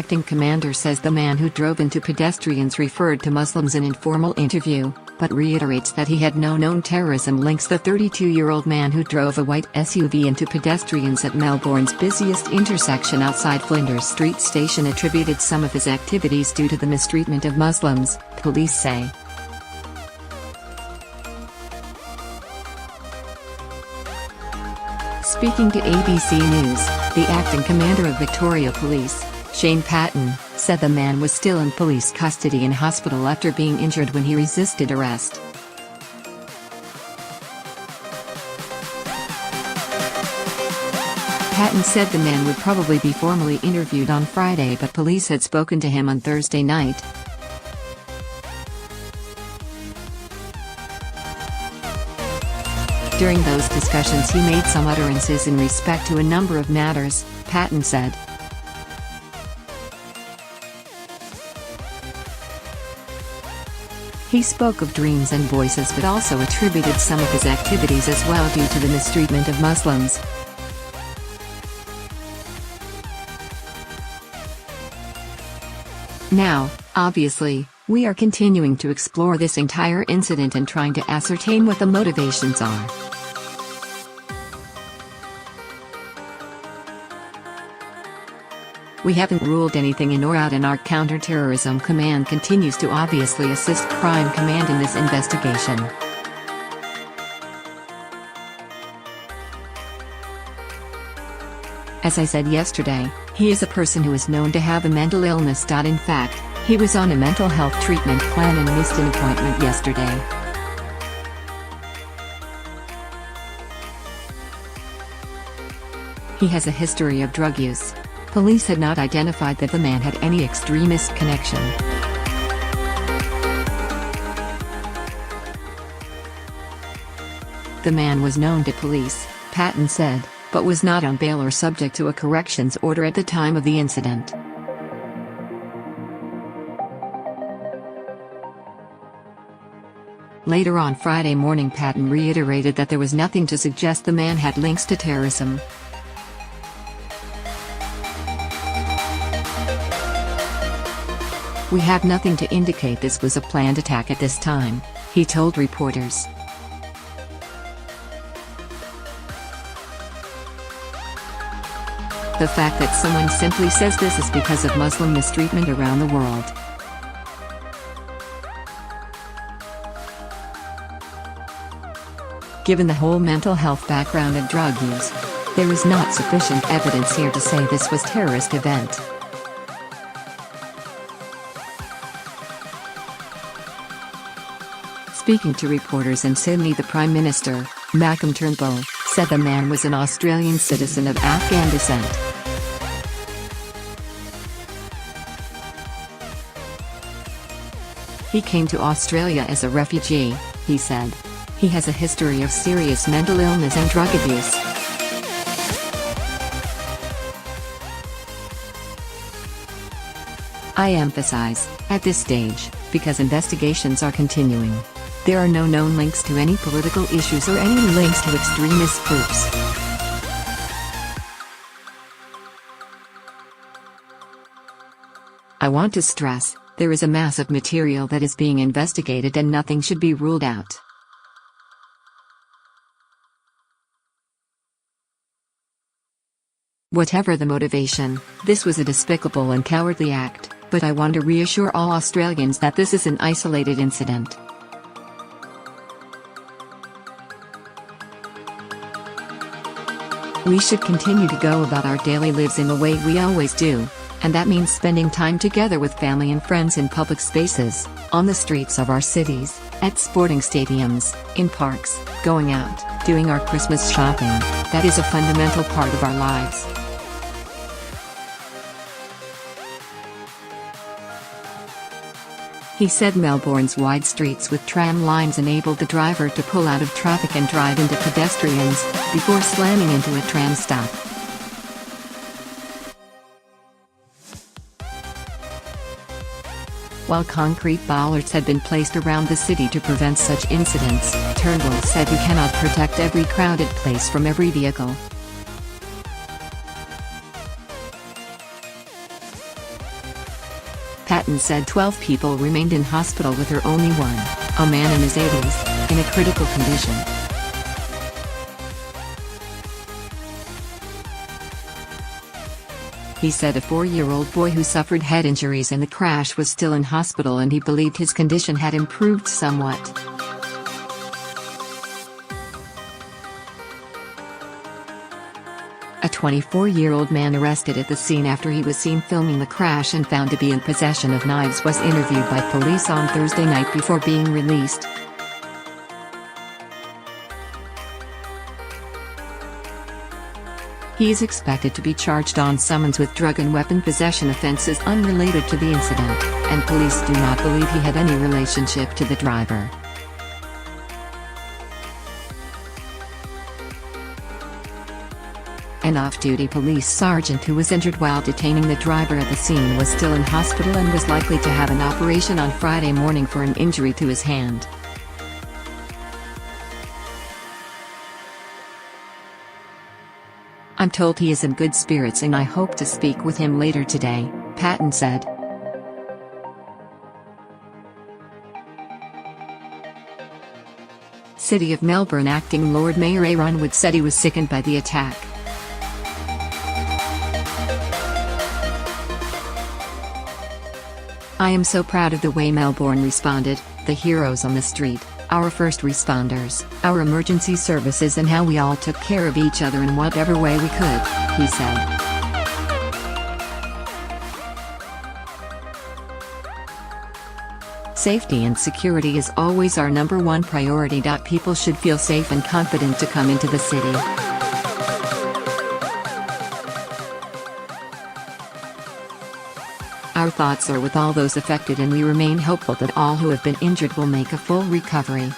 acting commander says the man who drove into pedestrians referred to Muslims in informal interview, but reiterates that he had no known terrorism links. The 32-year-old man who drove a white SUV into pedestrians at Melbourne's busiest intersection outside Flinders Street station attributed some of his activities due to the mistreatment of Muslims, police say. Speaking to ABC News, the acting commander of Victoria Police, Patton, said the man was still in police custody in hospital after being injured when he resisted arrest. Patton said the man would probably be formally interviewed on Friday, but police had spoken to him on Thursday night. During those discussions he made some utterances in respect to a number of matters, Patton said. He spoke of dreams and voices but also attributed some of his activities as well due to the mistreatment of Muslims. Now, obviously, we are continuing to explore this entire incident and trying to ascertain what the motivations are. We haven't ruled anything in or out, and our counter-terrorism command continues to obviously assist crime command in this investigation. As I said yesterday, he is a person who is known to have a mental illness. In fact, he was on a mental health treatment plan and missed an appointment yesterday. He has a history of drug use. Police had not identified that the man had any extremist connection. The man was known to police, Patton said, but was not on bail or subject to a corrections order at the time of the incident. Later on Friday morning, Patton reiterated that there was nothing to suggest the man had links to terrorism. We have nothing to indicate this was a planned attack at this time, he told reporters. The fact that someone simply says this is because of Muslim mistreatment around the world. Given the whole mental health background of drug use, there is not sufficient evidence here to say this was a terrorist event. Speaking to reporters in Sydney, the Prime Minister, Turnbull, said the man was an Australian citizen of Afghan descent. He came to Australia as a refugee, he said. He has a history of serious mental illness and drug abuse. I emphasize, at this stage, because investigations are continuing. There are no known links to any political issues or any links to extremist groups. I want to stress, there is a mass of material that is being investigated and nothing should be ruled out. Whatever the motivation, this was a despicable and cowardly act, but I want to reassure all Australians that this is an isolated incident. We should continue to go about our daily lives in the way we always do, and that means spending time together with family and friends in public spaces, on the streets of our cities, at sporting stadiums, in parks, going out, doing our Christmas shopping. That is a fundamental part of our lives. He said Melbourne's wide streets with tram lines enabled the driver to pull out of traffic and drive into pedestrians, before slamming into a tram stop. While concrete bollards had been placed around the city to prevent such incidents, Turnbull said you cannot protect every crowded place from every vehicle. Patton said 12 people remained in hospital with her only one, a man in his 80s, in a critical condition. He said a 4-year-old boy who suffered head injuries in the crash was still in hospital and he believed his condition had improved somewhat. A 24-year-old man arrested at the scene after he was seen filming the crash and found to be in possession of knives was interviewed by police on Thursday night before being released. He is expected to be charged on summons with drug and weapon possession offenses unrelated to the incident, and police do not believe he had any relationship to the driver. An off-duty police sergeant who was injured while detaining the driver at the scene was still in hospital and was likely to have an operation on Friday morning for an injury to his hand. "I'm told he is in good spirits and I hope to speak with him later today," Patton said. City of Melbourne Acting Lord Mayor Aaron Wood said he was sickened by the attack. "I am so proud of the way Melbourne responded, the heroes on the street, our first responders, our emergency services and how we all took care of each other in whatever way we could," he said. "Safety and security is always our #1 priority. People should feel safe and confident to come into the city. Our thoughts are with all those affected and we remain hopeful that all who have been injured will make a full recovery."